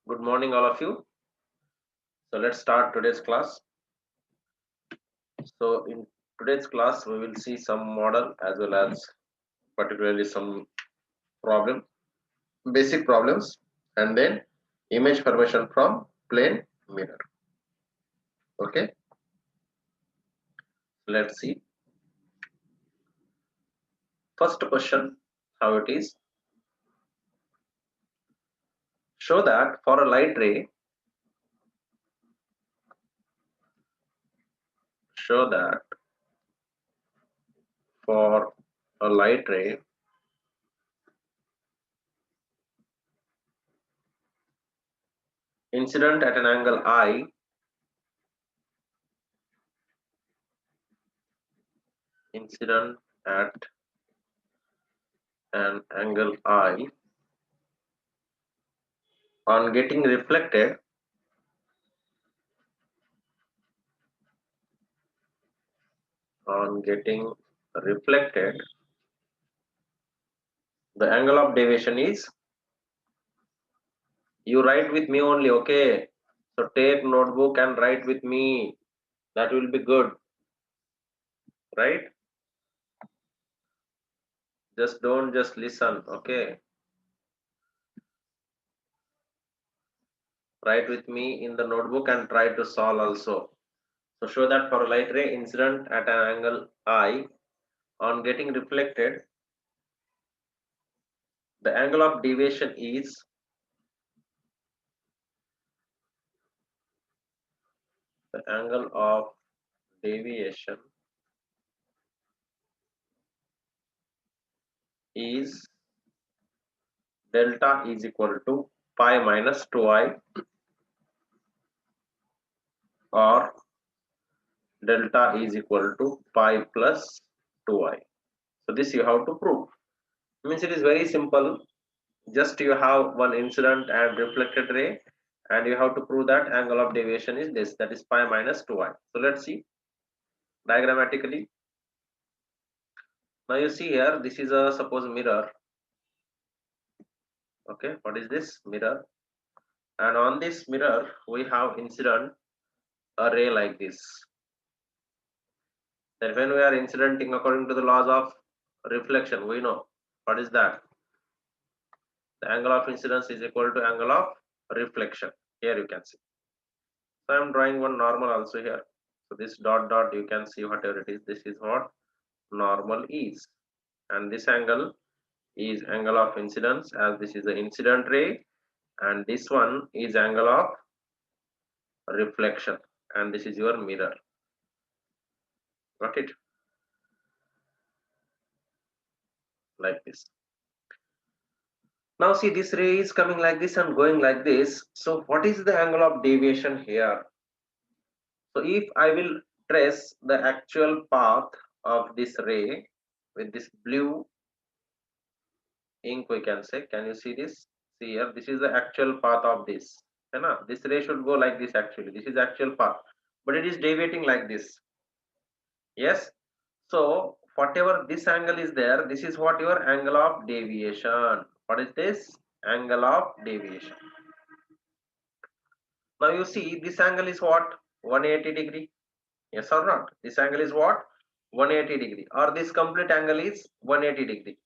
Good morning, all of you. So let's start today's class. So in today's class, we will see some model as well as particularly some problem, basic problems, and then image formation from plane mirror. Okay, let's see. First question, how it is. Show that for a light ray, show that for a light ray, incident at an angle I, incident at an angle I on getting reflected on getting reflected, the angle of deviation is, you write with me only, okay? So take notebook and write with me. That will be good, right? Just don't just listen, okay? Write with me in the notebook and try to solve also. So show that for a light ray incident at an angle I on getting reflected, the angle of deviation is, the angle of deviation is delta is equal to pi minus 2i or delta is equal to pi plus 2i. So this you have to prove. Means it is very simple. Just you have one incident and reflected ray, and you have to prove that angle of deviation is this, that is pi minus 2i. So let's see diagrammatically. Now you see here, this is a suppose mirror. Okay, what is this? Mirror. And on this mirror, we have incident a ray like this. Then when we are incidenting according to the laws of reflection, we know what is that? The angle of incidence is equal to angle of reflection. Here you can see. So I am drawing one normal also here. So this dot dot, you can see whatever it is. This is what normal is, and this angle is angle of incidence, as this is the incident ray, and this one is angle of reflection, and this is your mirror. Got it? Like this. Now see, this ray is coming like this and going like this. So what is the angle of deviation here? So if I will trace the actual path of this ray with this blue ink, we can say, can you see this? See here, this is the actual path of this. This ray should go like this actually. This is actual path, but it is deviating like this. Yes. So whatever this angle is there, this is what your angle of deviation. What is this? Angle of deviation. Now you see this angle is what? 180 degree. Yes or not? This angle is what? 180 degree, or this complete angle is 180 degree,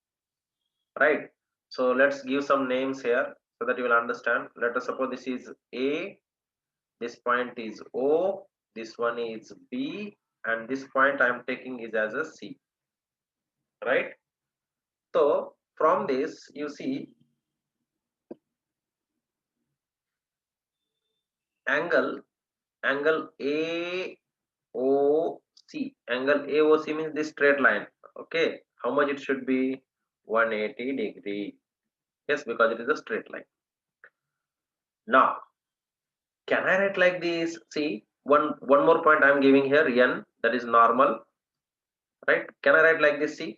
right? So let's give some names here so that you will understand. Let us suppose this is A, this point is O, this one is B, and this point I am taking is as a C, right? So from this you see angle AOC. Angle AOC means this straight line. Okay, how much it should be? 180 degree. Yes, because it is a straight line. Now can I write like this? See, one more point I am giving here, n, that is normal, right? Can I write like this? See,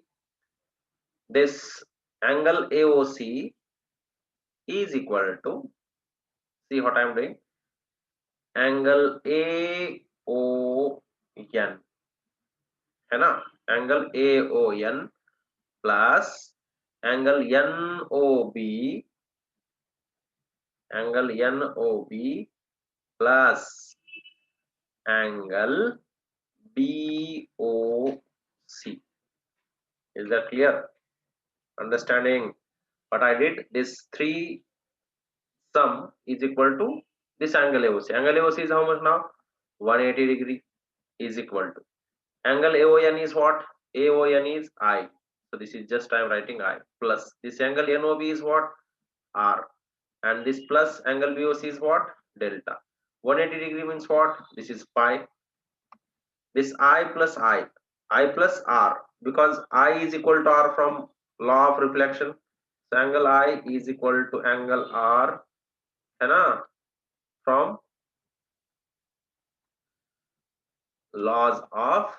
this angle AOC is equal to, see what I am doing, angle AON, है ना? Angle AON plus angle NOB angle NOB plus angle BOC. Is that clear? Understanding what I did? This 3 sum is equal to this angle AOC. Angle AOC is how much now? 180 degree is equal to. Angle AON is what? AON is I. So this is just I am writing I plus this angle NOB is what? R. And this plus angle BOC is what? Delta. 180 degree means what? This is pi. This I plus I plus R, because I is equal to R from law of reflection. So angle I is equal to angle R, है ना? From laws of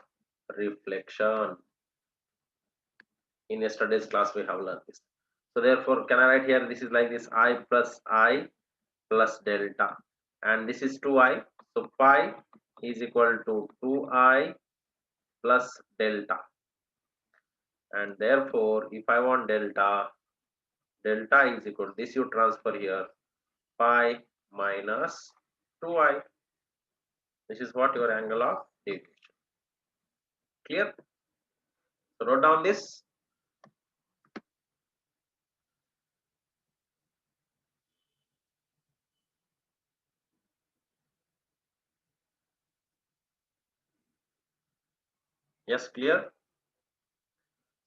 reflection. In yesterday's class we have learned this. So therefore, can I write here? This is like this: I plus delta, and this is 2I. So pi is equal to 2I plus delta, and therefore, if I want delta is equal to this. You transfer here pi minus 2I. This is what your angle of deviation. Clear? So wrote down this. Yes, clear?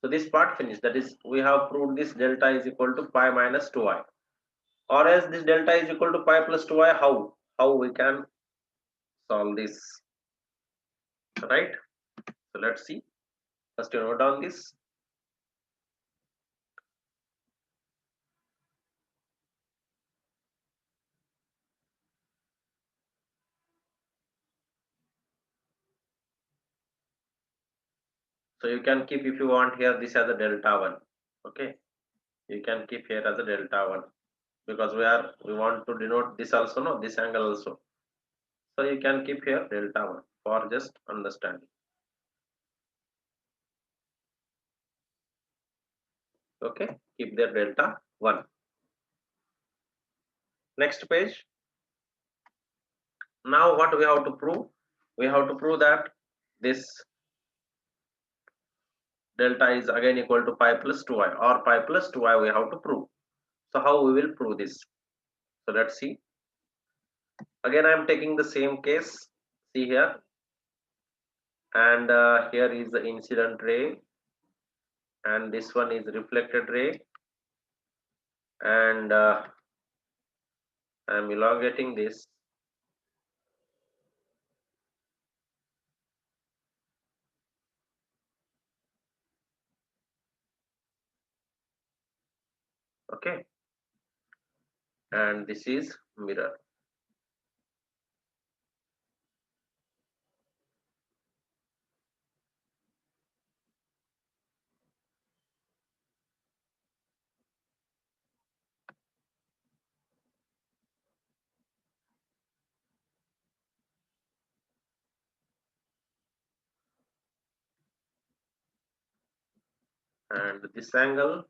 So this part finished. That is, we have proved this delta is equal to pi minus 2I. Or else this delta is equal to pi plus 2I. How we can solve this? Right? So let's see. First you note down this. So you can keep, if you want, here this as a delta 1. Okay. You can keep here as a delta 1. Because we want to denote this also, no, this angle also. So you can keep here delta 1 for just understanding. Okay, keep there delta 1. Next page. Now what we have to prove? We have to prove that this delta is again equal to pi plus 2I, or pi plus 2I we have to prove. So how we will prove this? So let's see. Again I am taking the same case. See here. And here is the incident ray, and this one is reflected ray, and I am elongating this. Okay, and this is mirror. And this angle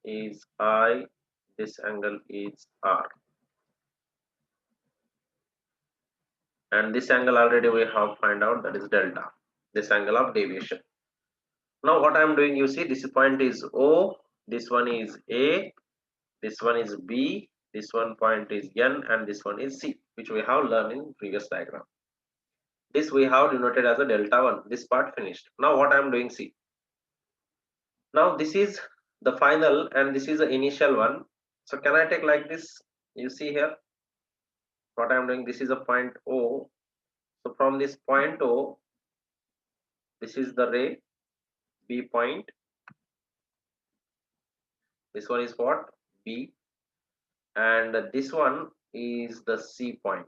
is I, this angle is R, and this angle already we have find out, that is delta, this angle of deviation. Now what I am doing, you see, this point is O, this one is A, this one is B, this one point is N, and this one is C, which we have learned in previous diagram. This we have denoted as a delta 1. This part finished. Now what I am doing, see, now this is the final and this is the initial one. So can I take like this? You see here what I am doing, this is a point O. So from this point O, this is the ray B point, this one is what, B, and this one is the C point.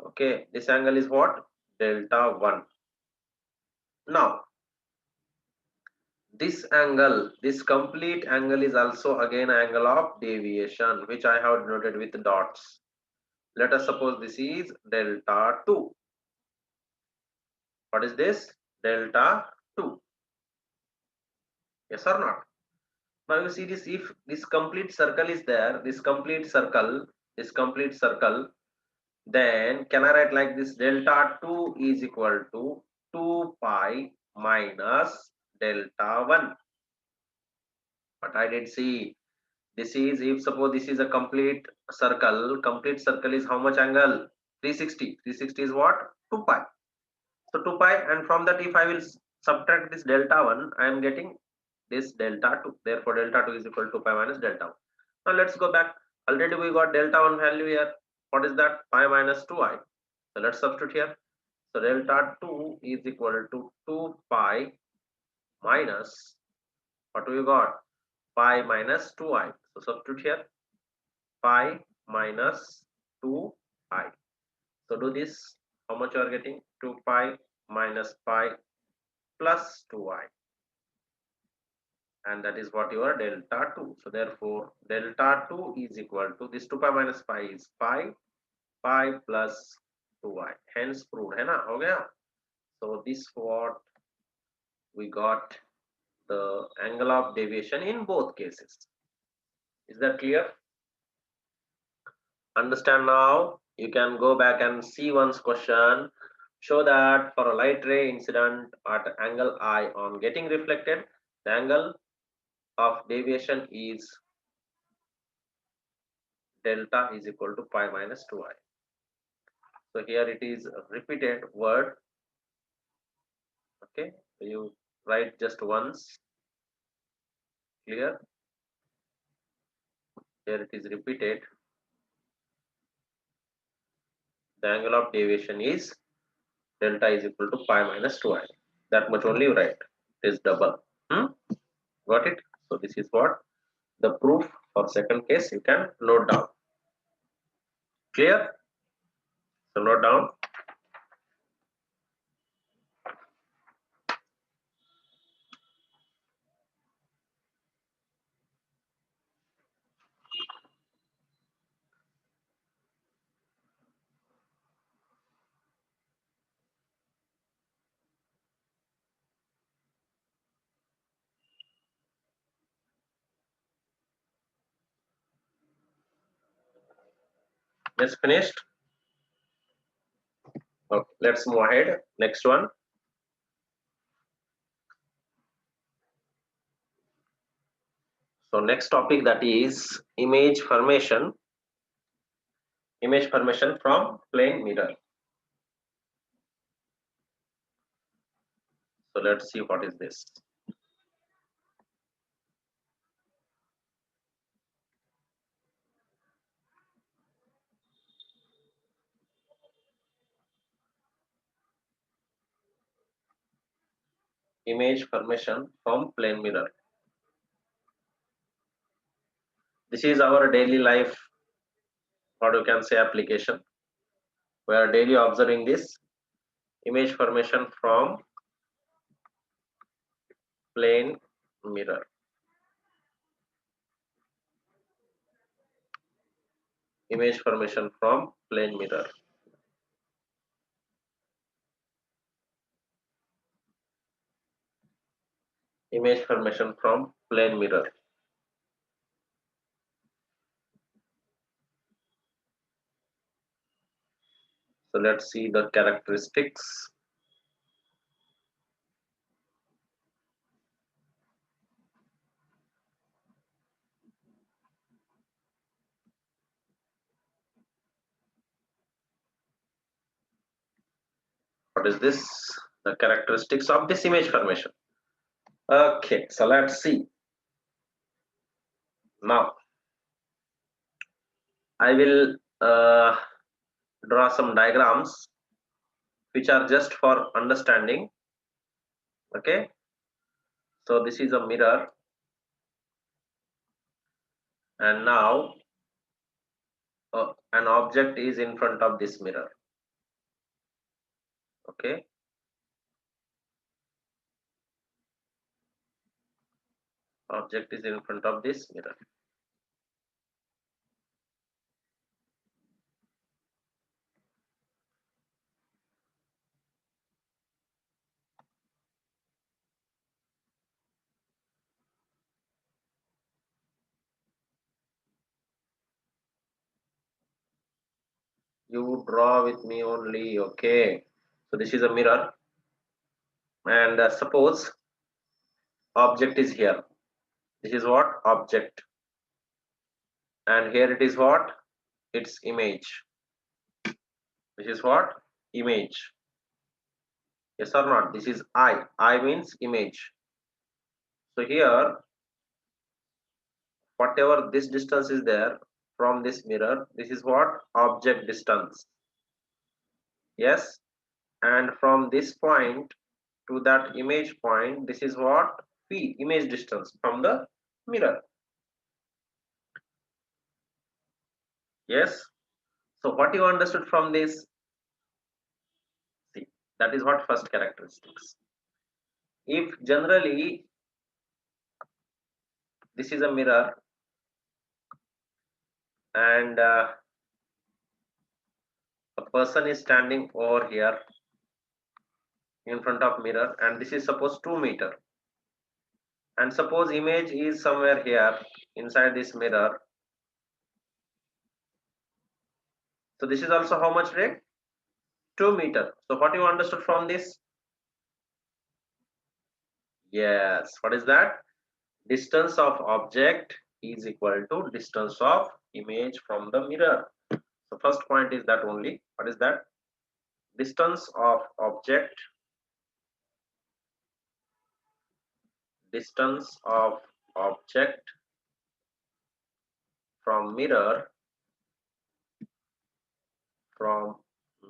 Okay, this angle is what, delta 1. Now this angle, this complete angle is also again angle of deviation, which I have denoted with dots. Let us suppose this is delta 2. What is this? Delta 2. Yes or not? Now you see this, if this complete circle is there, this complete circle, then can I write like this? Delta 2 is equal to 2 pi minus delta 1. But I did see, this is, if suppose this is a complete circle is how much angle? 360. 360 is what? 2 pi. So 2 pi, and from that if I will subtract this delta 1, I am getting this delta 2. Therefore, delta 2 is equal to pi minus delta 1. Now let's go back. Already we got delta 1 value here. What is that? Pi minus 2i. So let's substitute here. So delta 2 is equal to 2 pi minus, what we got? Pi minus 2i. So substitute here. Pi minus 2i. So do this. How much you are getting? 2 pi minus pi plus 2i. And that is what your delta 2. So therefore, delta 2 is equal to, this 2 pi minus pi is pi plus 2i. Hence proved. है ना? हो गया? So this what we got, the angle of deviation in both cases. Is that clear? Understand now? You can go back and see one's question. Show that for a light ray incident at angle I on getting reflected, the angle of deviation is delta is equal to pi minus 2i. So here it is a repeated word. Okay, so you write just once. Clear? Here it is repeated. The angle of deviation is delta is equal to pi minus 2i. That much only you write. It is double. Got it? So this is what the proof for second case. You can note down. Clear? So note down. Just finished. Okay, let's move ahead. Next one. So next topic, that is image formation. Image formation from plane mirror. So let's see what is this. Image formation from plane mirror. This is our daily life, what you can say, application. We are daily observing this image formation from plane mirror. Image formation from plane mirror. Image formation from plane mirror. So let's see the characteristics. What is this? The characteristics of this image formation. Okay, so let's see. Now, I will draw some diagrams which are just for understanding. Okay, so this is a mirror, and now an object is in front of this mirror. Okay, object is in front of this mirror. You draw with me only. Okay. So this is a mirror, and suppose object is here. This is what? Object. And here it is what? Its image. This is what? Image. Yes or not? This is I. I means image. So here, whatever this distance is there from this mirror, this is what? Object distance. Yes. And from this point to that image point, this is what? P. Image distance from the mirror. Yes. So what you understood from this? See, that is what first characteristics. If generally this is a mirror and a person is standing over here in front of mirror, and this is suppose 2 meter, and suppose image is somewhere here inside this mirror. So this is also how much rate? 2 meter. So what you understood from this? Yes, what is that? Distance of object is equal to distance of image from the mirror. So first point is that only. What is that? Distance of object, distance of object from mirror, from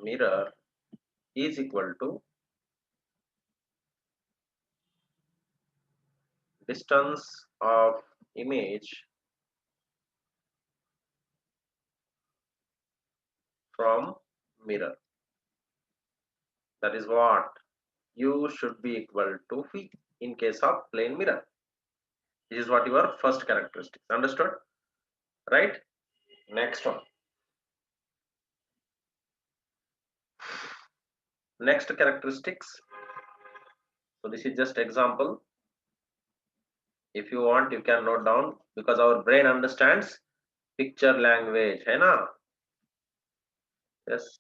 mirror is equal to distance of image from mirror. That is what u should be equal to phi in case of plane mirror. This is what your first characteristic. Understood? Right? Next one. Next characteristics. So this is just example. If you want, you can note down because our brain understands picture language. Hai na? Yes.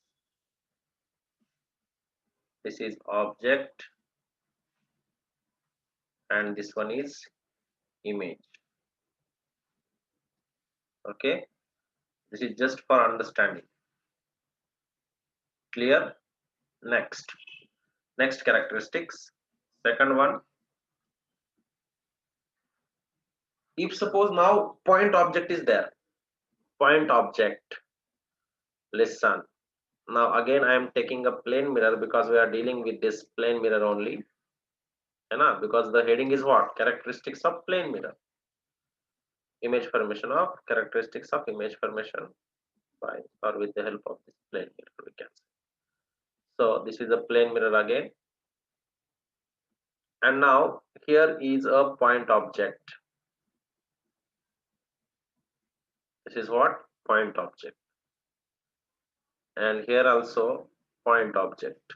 This is object and this one is image. Okay. This is just for understanding. Clear? Next. Next characteristics. Second one. If suppose now point object is there. Point object. Listen. Now again I am taking a plane mirror because we are dealing with this plane mirror only. Because the heading is what? Characteristics of plane mirror. Image formation of characteristics of image formation by or with the help of this plane mirror we can say. So this is a plane mirror again. And now here is a point object. This is what? Point object. And here also point object.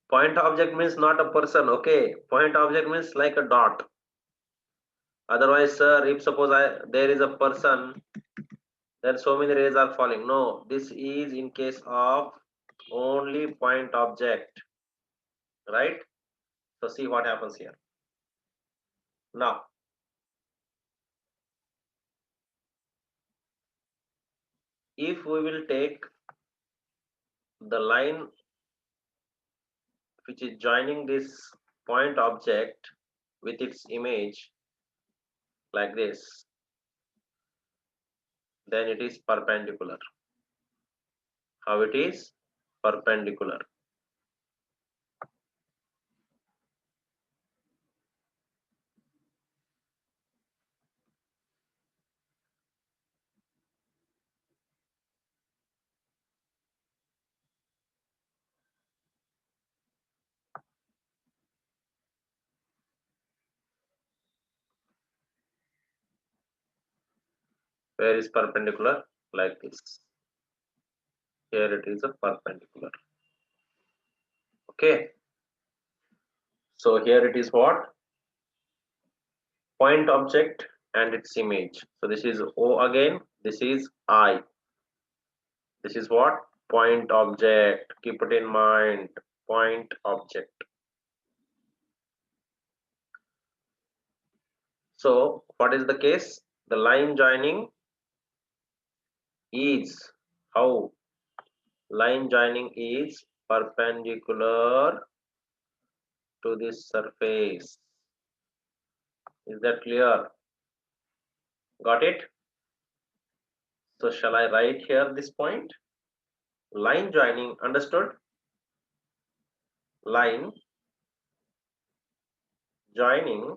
Point object means not a person, okay? Point object means like a dot. Otherwise, sir, if suppose there is a person, then so many rays are falling. No, this is in case of only point object, right? So see what happens here. Now, if we will take the line which is joining this point object with its image like this, then it is perpendicular. How it is? Perpendicular. Where is perpendicular? Like this. Here it is a perpendicular. Okay. So here it is what? Point object and its image. So this is O again. This is I. This is what? Point object. Keep it in mind. Point object. So what is the case? The line joining is how? Line joining is perpendicular to this surface. Is that clear? Got it? So shall I write here this point? Line joining, understood? Line joining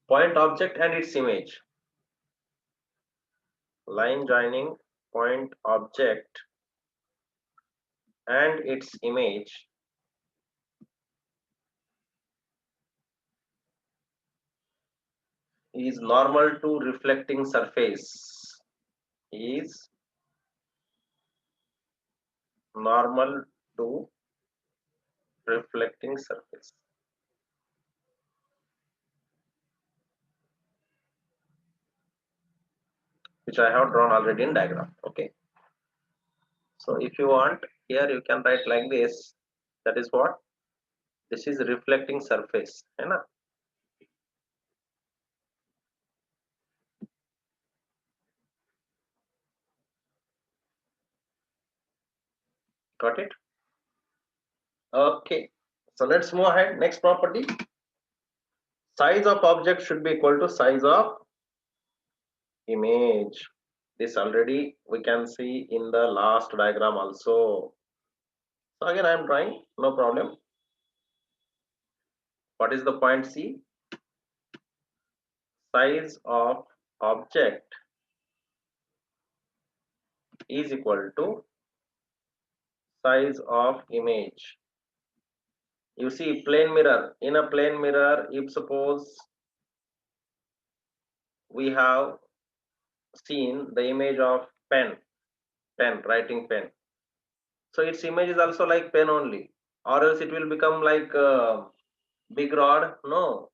point object and its image. Line joining point object and its image is normal to reflecting surface. Is normal to reflecting surface. Which I have drawn already in diagram. Okay. So if you want, here you can write like this. That is what? This is reflecting surface. Hai na? Got it? Okay. So let's move ahead. Next property. Size of object should be equal to size of image. This already we can see in the last diagram also. So again I am drawing, no problem. What is the point C? Size of object is equal to size of image. You see plane mirror. In a plane mirror, if suppose we have seen the image of pen, writing pen. So its image is also like pen only, or else it will become like a big rod. No.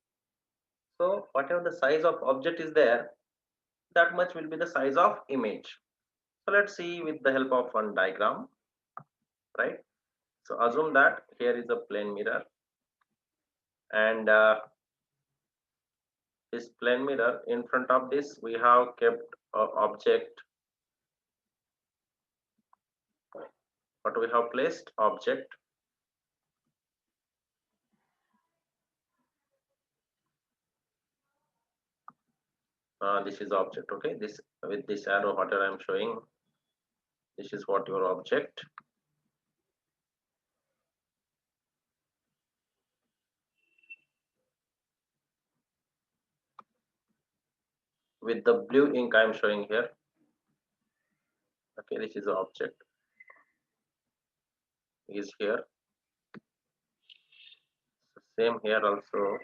So whatever the size of object is there, that much will be the size of image. So let's see with the help of one diagram, right? So assume that here is a plane mirror, and this plane mirror, in front of this we have kept a object. What we have placed? Object. This is object. Okay, this with this arrow whatever I am showing, this is what your object. With the blue ink I am showing here. Okay, this is the object. Is here. Same here also.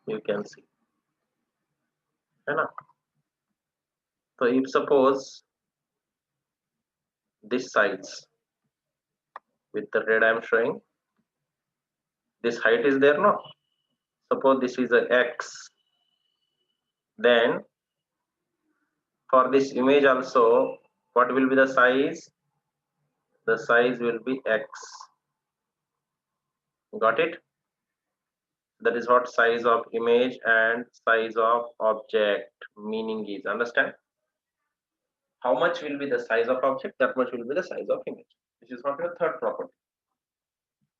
You can see. Right? So if suppose this size with the red I am showing, this height is there, no? Suppose this is a x, then for this image also, what will be the size? The size will be x. Got it? That is what size of image and size of object meaning is. Understand? How much will be the size of object? That much will be the size of image. This is what your third property.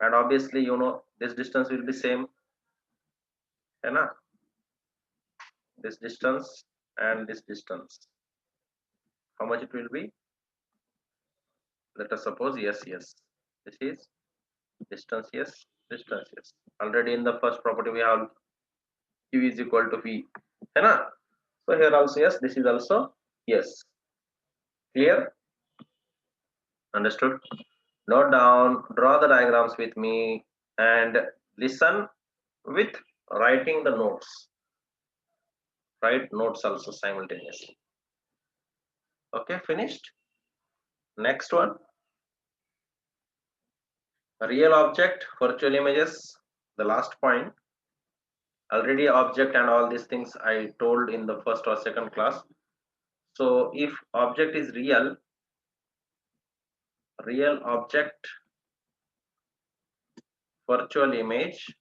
And obviously, you know, this distance will be same. Hai na? This distance and this distance. How much it will be? Let us suppose yes. This is distance yes. Already in the first property we have Q is equal to V. Hai na? So here also yes. This is also yes. Clear? Understood? Note down, draw the diagrams with me and listen with writing the notes. Write notes also simultaneously. Okay, finished? Next one. Real object, virtual images. The last point. Already object and all these things I told in the first or second class. So if object is real object, virtual image,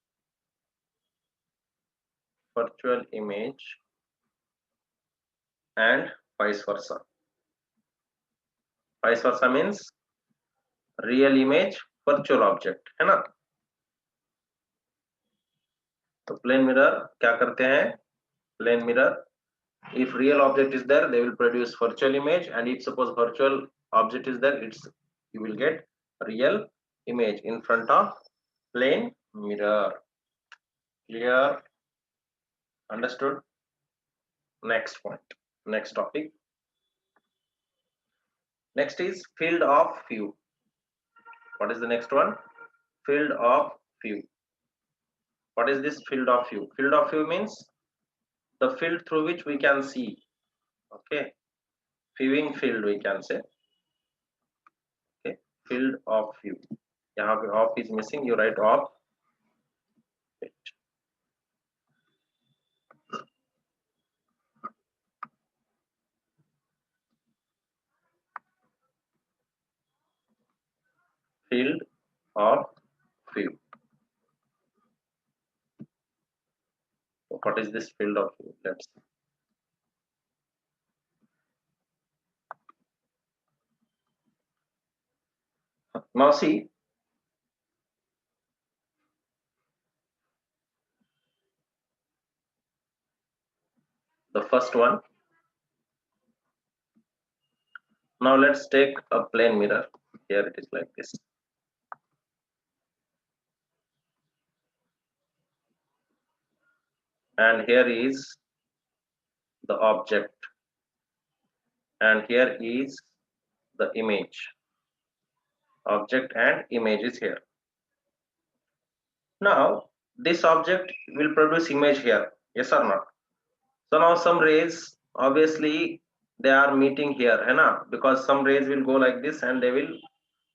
and vice versa. Vice versa means real image, virtual object, है ना? तो plane mirror क्या करते हैं? Plane mirror, if real object is there, they will produce virtual image, and if suppose virtual object is there, you will get real image in front of plane mirror. Clear? Understood? Next point, next topic. Next is field of view. What is the next one? Field of view. What is this field of view? Field of view means the field through which we can see. Okay, viewing field we can say. Okay, field of view. यहाँ पे off is missing. You write off. Field of view. So what is this field of view? Let's see. Now see, the first one. Now let's take a plane mirror. Here it is like this. And here is the object. And here is the image. Object and image is here. Now this object will produce image here. Yes or not? So now some rays, obviously they are meeting here, है ना? Because some rays will go like this and they will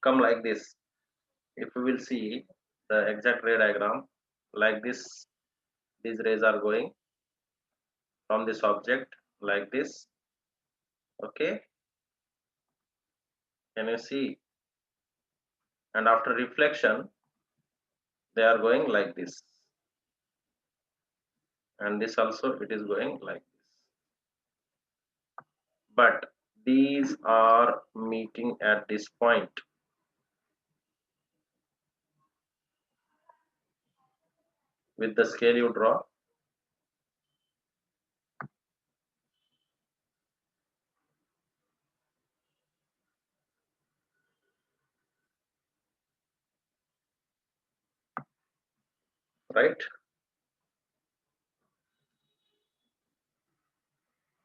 come like this. If we will see the exact ray diagram, like this, these rays are going from this object like this. Okay, can you see? And after reflection, they are going like this. And this also, it is going like this. But these are meeting at this point. With the scale you draw, right?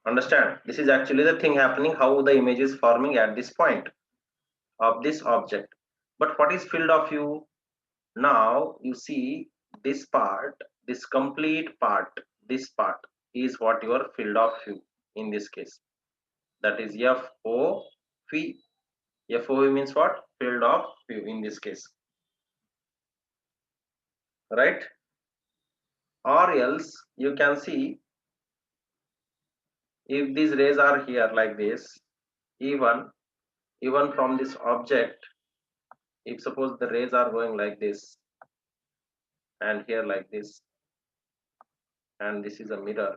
Understand, this is actually the thing happening, how the image is forming at this point of this object. But what is field of view? Now you see this part, this complete part, this part is what your field of view in this case. That is FOV. FOV means what? Field of view in this case. Right? Or else you can see, if these rays are here like this, even from this object, if suppose the rays are going like this and here like this, and this is a mirror,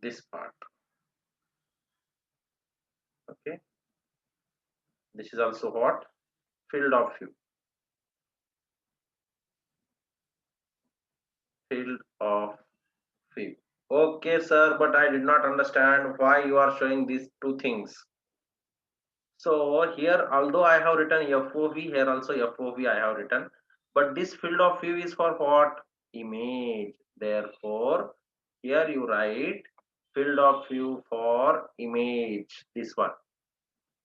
this part, okay, this is also what? Field of view. Field of view. Okay sir, but I did not understand why you are showing these two things. So here, although I have written FOV, here also FOV I have written, but this field of view is for what? Image. Therefore here you write field of view for image, this one.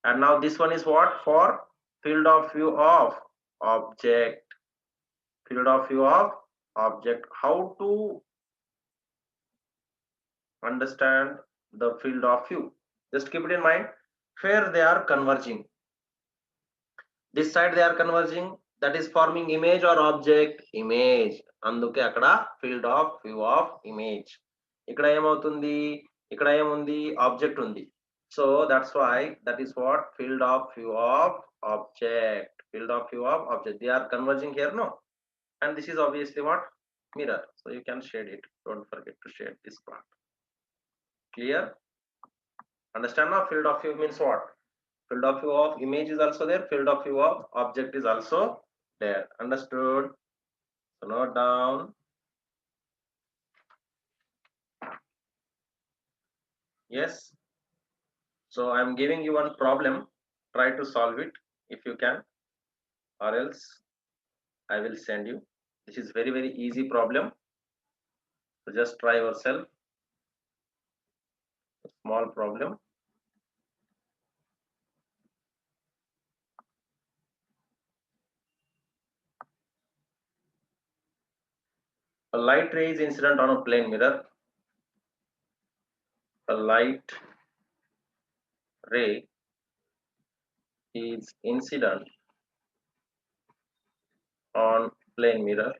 And now this one is what? For field of view of object. Field of view of object. How to understand the field of view. Just keep it in mind where they are converging. This side they are converging, that is forming image or object, image. అందుకే అక్కడ field of view of image. ఇక్కడ ఏమవుతుంది, ఇక్కడ ఏముంది, object ఉంది. So that's why that is what field of view of object. Field of view of object. They are converging here, no? And this is obviously what, mirror. So you can shade it. Don't forget to shade this part. Clear? Understand now? Field of view means what? Field of view of image is also there. Field of view of object is also there. Understood? So note down. Yes. So I am giving you one problem. Try to solve it if you can, or else I will send you. This is very easy problem. So just try yourself. A small problem. A light ray is incident on a plane mirror. A light ray is incident on plane mirror.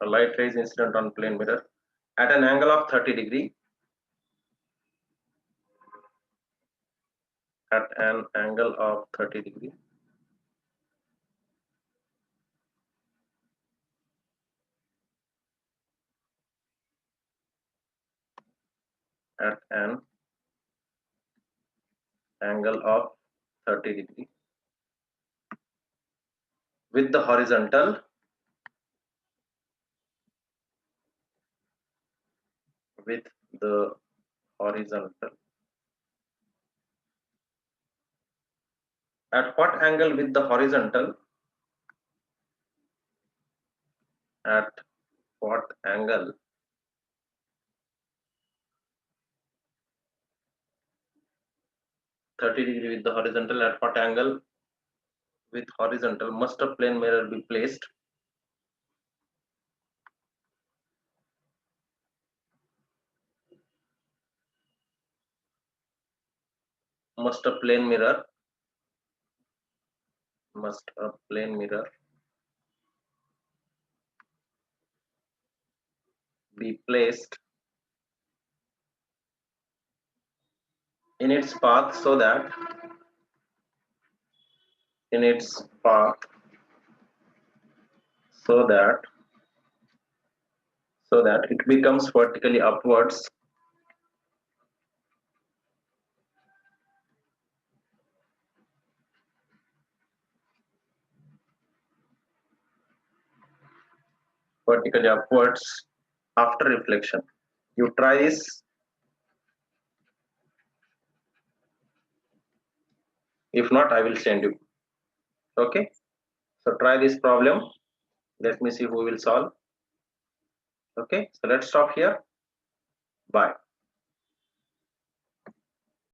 A light ray is incident on plane mirror at an angle of 30 degree. At an angle of 30 degree. At an angle of 30 degree with the horizontal at what angle with the horizontal? At what angle (30° with the horizontal) at what angle with horizontal must a plane mirror be placed? Must a plane mirror be placed in its path so that it becomes vertically upwards after reflection. You try this. If not, I will send you. Okay. So try this problem. Let me see who will solve. Okay. So let's stop here. Bye.